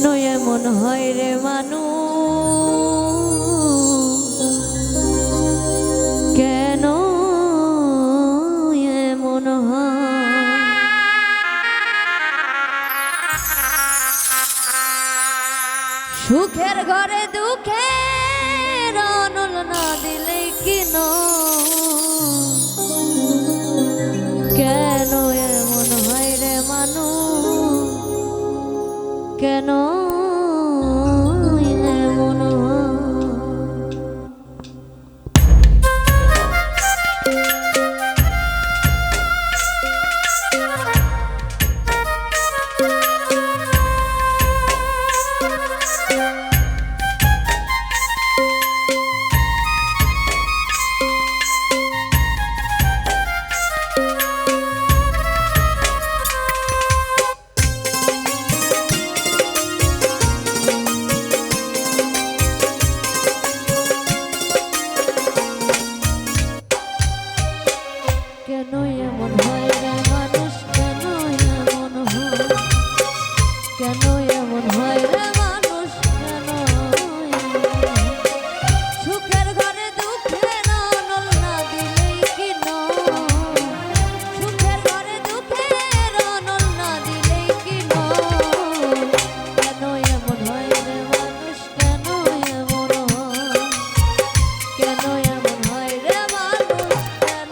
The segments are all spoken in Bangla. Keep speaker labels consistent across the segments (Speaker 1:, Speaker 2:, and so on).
Speaker 1: কেন এমন হয় রে মানুষ, কেন এমন হয়? সুখের ঘরে দুঃখের অনল না দিলে কিন, কেন এমন হয় রে মানুষ, কেন এমন হয়? কেন এমন হয় রে মানুষ, কেন এমন হয়, কেন এমন হয় রে মানুষ, কেন এমন হয়? সুখের ঘরে দুঃখের অনল না দিলেই কি নয়, সুখের ঘরে দুঃখের অনল না দিলেই কি নয়? কেন এমন হয় রে মানুষ, কেন এমন হয়, কেন এমন হয় রে মানুষ, কেন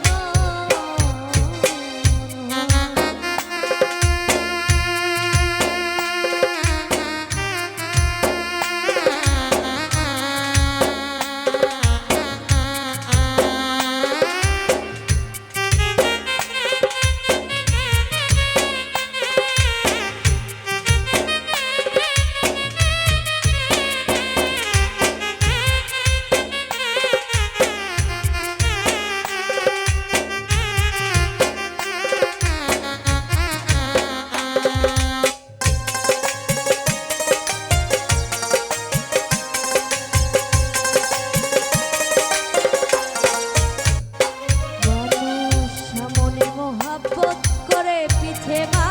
Speaker 1: মানুষ সামনে মহাব্বত করে পিছে মা